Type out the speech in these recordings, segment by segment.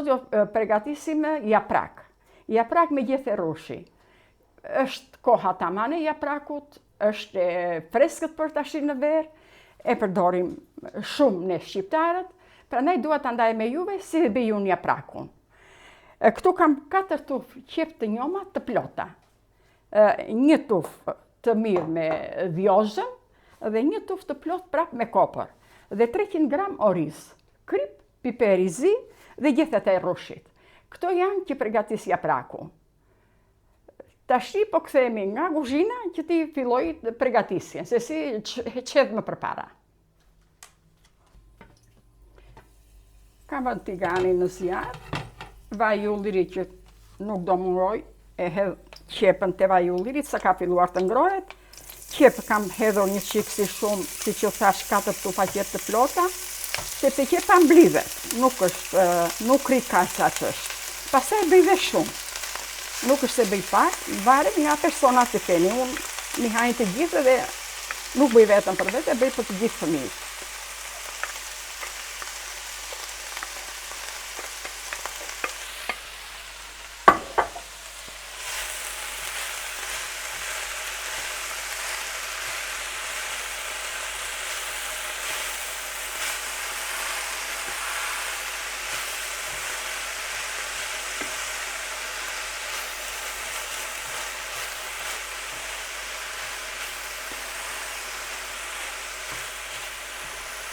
sot do përgatisim japrak. Japrak me gjethe rushi. Është koha tamam e japrakut, është e freskët për tash në verë, e përdorim shumë ne shqiptarët, prandaj dua ta ndaj me juve si e bëj unë japrakun. Këtu kam 4 tufë qep të njoma të plota. Një tufë të mirë me dhjozën dhe një tufë të plot prap me kopër. Dhe 300 gram oriz, krip, piper i zi dhe gjethet e rushit. Këto janë që përgatis japraku. Tashi po kthehemi nga kuzhina që ti filloj përgatisjen, se si qedh më përpara. Kam vënë tiganin në zjarr, vaj ulliri që nuk do muroj, e hedh qepën te vaj ullirit, sa ka filluar të ngrohet. Qepë kam hedhur një qik si shumë, si që thash 4 tufa qepë të plota, sepse qepa mblidhet, nuk rrit ka sa që është. Pastaj bëj dhe shumë. Nuk është se bëj pak, varet nga personat që keni. Unë mi hajnë të gjithë dhe nuk bëj vetëm për vete, bëj për të gjithë fëmijët.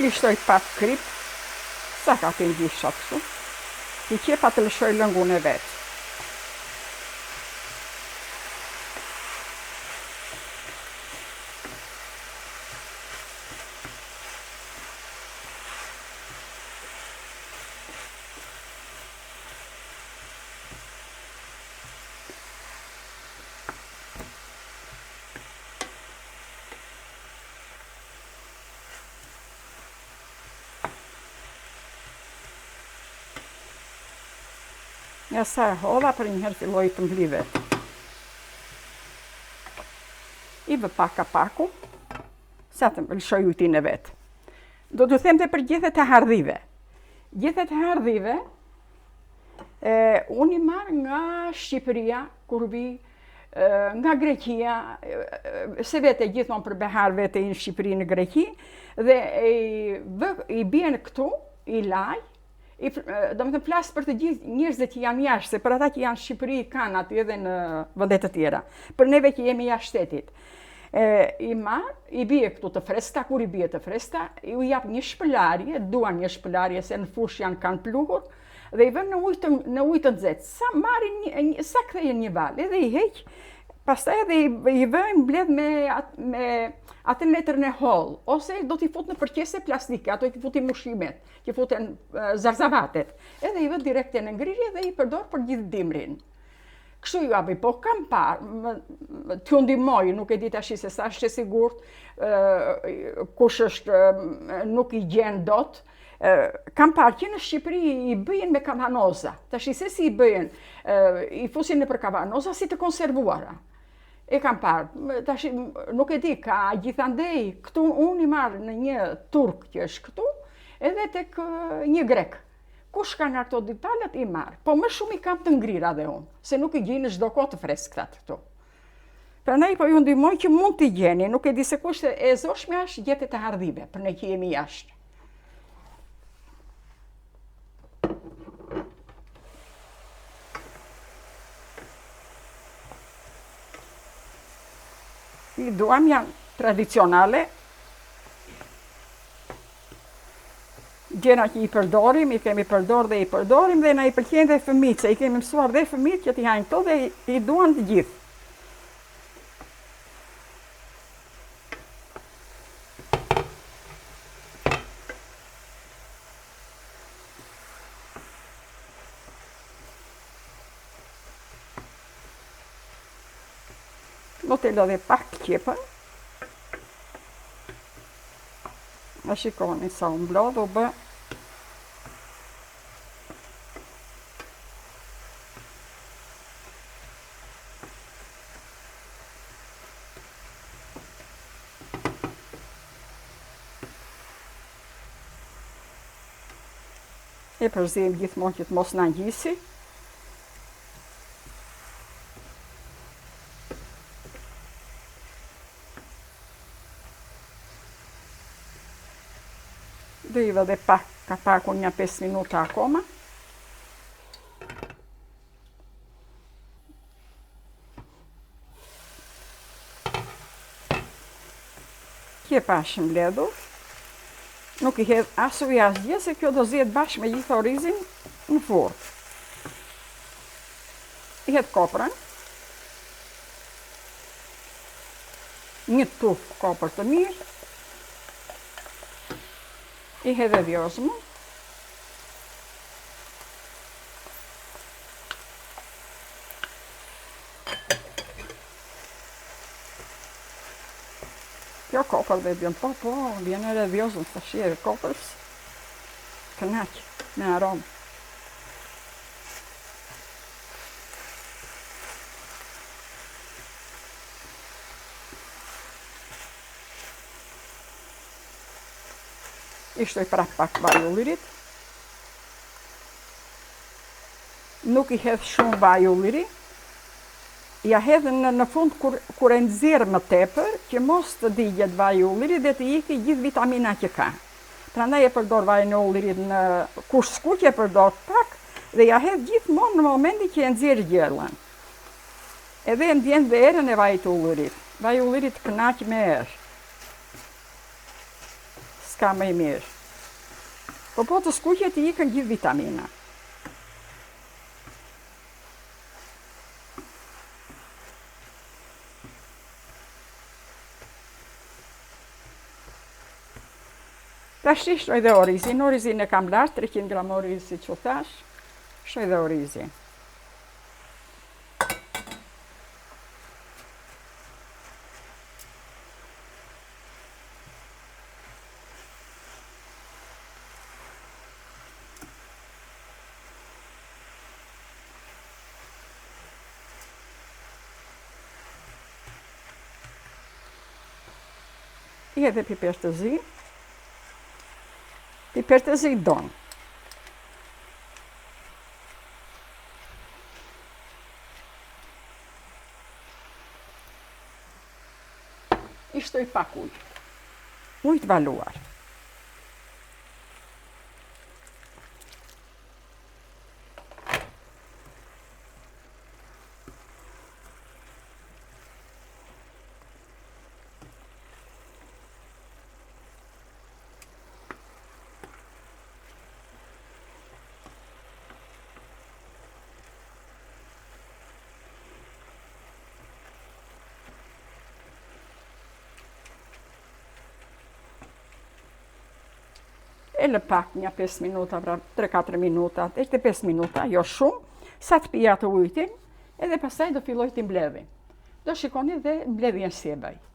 Lishtoj pak krip, sa ka të ndjisha kështu, i qepa të lëshoj lëngun e vetë. Nga sa e hodha, për njëherë filloj të mblidhet. I vë pak kapaku, sa të lëshoj ujtin e vetë. Do të them të për gjethet e hardhive. Gjethet e hardhive, unë i marr nga Shqipëria, kur vi, nga Greqia, se vete gjithmonë për behar vete i në Shqipëri në Greqi, dhe i bjen këtu, i laj, do më të flasë për të gjithë njerëzve që janë jashtë, se për ata që janë Shqipëri kanë aty edhe në vendet të tjera. Për neve që jemi jashtë shtetit. I marr, i bie këtu të freskëta, kur i bie të freskëta, u jap një shpëlarje, duan një shpëlarje se në fush kanë pluhur, dhe i vëm në ujë të nxehtë. Sa kthejnë një val, edhe i heq, pastaj edhe i vëm mbledh me atë letrën e holl, ose do t'i fut në përqese plastike, ato i futin mushimet, që futen zarzavatet. Edhe i vë direkt në ngrirje dhe i përdor për gjithë dimrin. Kështu ju abi, po kam parë, t'ju ndihmoj, nuk e di tash se sa është e sigurt, kush është nuk i gjen dot. Kam parë që në Shqipëri i bëjnë me kavanoza. Tash se si i bëjnë, i fusin nëpër kavanoza si të konservuara. E kam parë, tash nuk e di, ka gjithandej, këtu unë i marrë në një turk që është këtu, edhe tek një grek. Kush ka nga këto detalet i marrë, po më shumë i kam të ngrira dhe unë, se nuk i gjenë çdo kohë të freskëtat këtu. Prandaj po ju ndihmoj që mund t'i gjeni, nuk e di se kush e zoshme është gjethet e hardhive, për ne që jemi jashtë. I duam janë tradicionale, gjena që i përdorim, i kemi përdor dhe i përdorim dhe na i pëlqejnë dhe fëmijët, se i kemi mësuar dhe fëmijët që t'i hajnë këto dhe i duan të gjithë. Do të lë dhe pak qepën. A shikoni sa u mblodh u bë. E përzejmë gjithmonë që të mos na ngjisi. Do i vë pak, ka paku një 5 minuta akoma. Kje pashë mbledhur. Nuk i hedh as ujë as gjë, se kjo do zihet bashkë me gjithë orizin në furrë. I hedh koprën. Një tufë kopër të mirë. I hedh e vjozmën. Kjo kopër dhe bjën, po, bjën edhe vjozën të shirë kopërës. Kënaq, me aromë. I shtoj prap pak vaj ullirit. Nuk i hedh shumë vaj ulliri. Ja hedh në fund kur e nxjerr më tepër, që mos të digjet vaj ulliri dhe të iki gjithë vitamina që ka. Prandaj e përdor vajin e ullirit në kushkuq, e përdor pak dhe ja hedh gjithmonë në momentin që e nxjerr gjellën. Edhe e ndjen dhe erën e vajit të ullirit. Vaji i ullirit kënaq me erë. S'ka më i mirë. Po të skuqet i ikën gjithë vitamina. Tash shtoj dhe orizin. Orizin e kam lartë, 300 gram oriz si që thash. Shtoj dhe orizin. I edhe piper të zi. Piper të zi donë. I shtoj pak ujë. Ujë të valuar. E lë pak një 5 minuta, 3-4 minuta, edhe 5 minuta, jo shumë, sa të pija të ujtin, edhe pastaj do filloj të mbledhi. Do shikoni dhe mbledhjen si e bëj.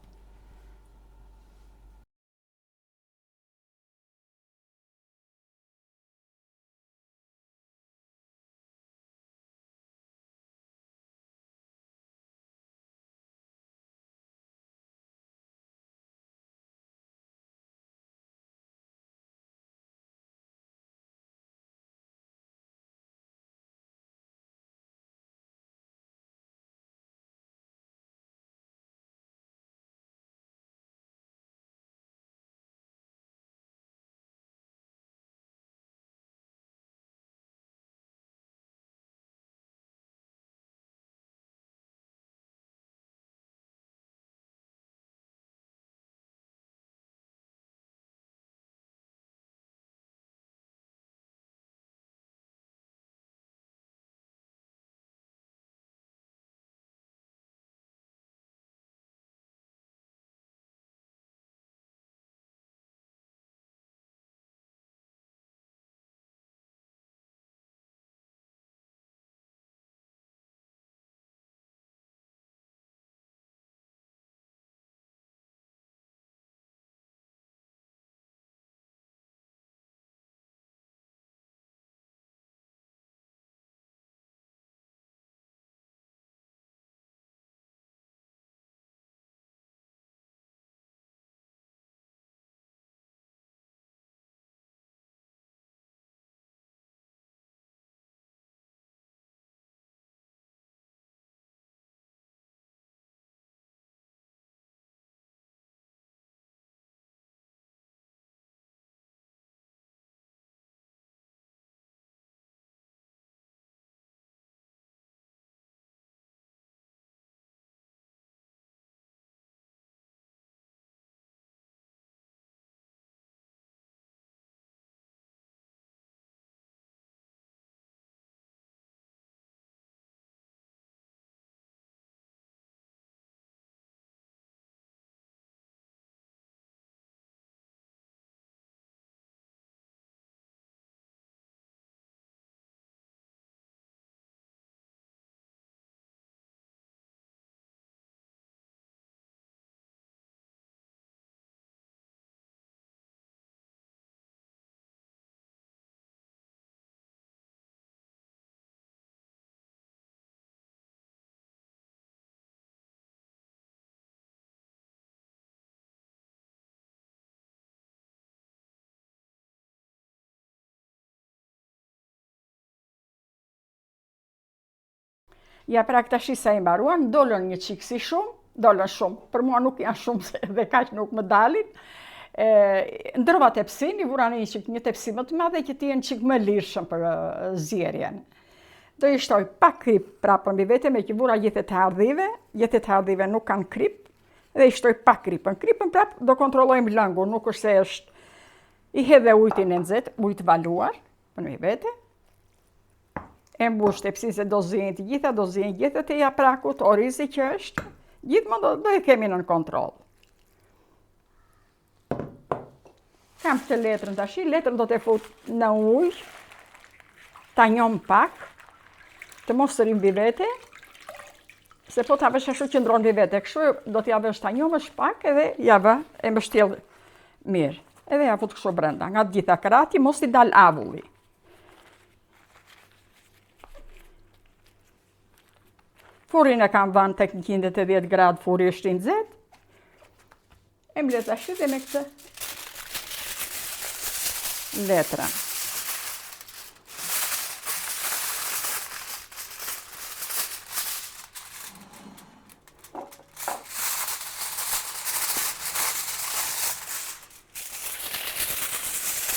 Ja prak tash sa i mbaruan, dolën një çik si shumë, dolën shumë. Për mua nuk janë shumë se dhe kaq nuk më dalin. Ndrova tepsin, i vura në një tepsi më të madhe që të jenë çik më lirshëm për zjerjen. Do i shtoj pak krip prapë mbi vete me që vura gjethet e ardhive nuk kanë krip, dhe i shtoj pak kripën. Kripën prapë do kontrollojmë lëngun, nuk është se është i hedhe ujtin e nxehtë, ujë të valuar për mbi vete. E mbush tepsin se do zihen të gjitha, do zihen gjethet e japrakut, orizi që është, gjithmonë do e kemi në kontroll. Kam këtë letrën tash, letrën do të fut në ujë, ta njom pak, të mos të rrim mbi vete, se po ta vesh ashtu qëndron mbi vete, kështu do t'ja vesh ta njomësh pak edhe ja vë e mbështjell mirë. Edhe ja fut kështu brenda, nga të gjitha krati, mos t'i dal avulli. Furin e kam vënë tek 180 gradë, furi është i nxehtë. E mbledh tash dhe me këtë letra.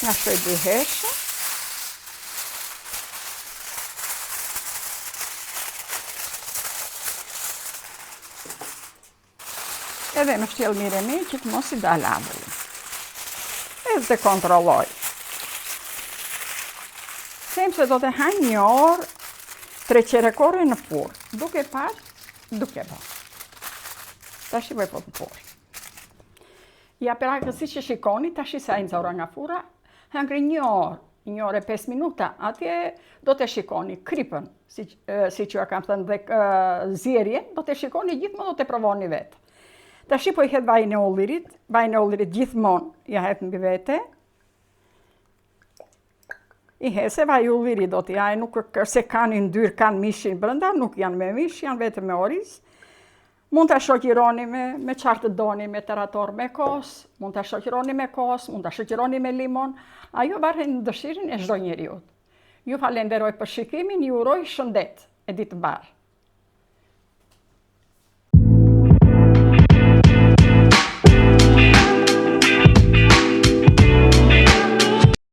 Nga shtoj 2 herë. Edhe më shtjell mirë që të mos i dal avulli. Edhe të kontrolloj. Them se do të hajnë një orë 3 qerekore në furrë, duke parë, duke bërë. Tash i bëj po të furrë. Ja pra si që shikoni, tash i sa i nxorra nga furra, hëngri 1 orë e 5 minuta, atje do të shikoni kripën, si që ja kam thënë dhe zjerjen, do të shikoni gjithmonë, do të provoni vetë. Tash po i hedh vajin e ullirit gjithmonë ja hedh mbi vete. I hedh se vaji i ullirit do t'i jaj, nuk se kanë ndyrë, kanë mishin brenda, nuk janë me mish, janë vetëm me oriz. Mund t'a shoqironi me çfarë të doni, me terator me kos, mund t'a shoqironi me kos, mund t'a shoqironi me limon. Ajo varet në dëshirën e çdo njeriu. Ju falenderoj për shikimin, ju uroj shëndet e ditë mbar.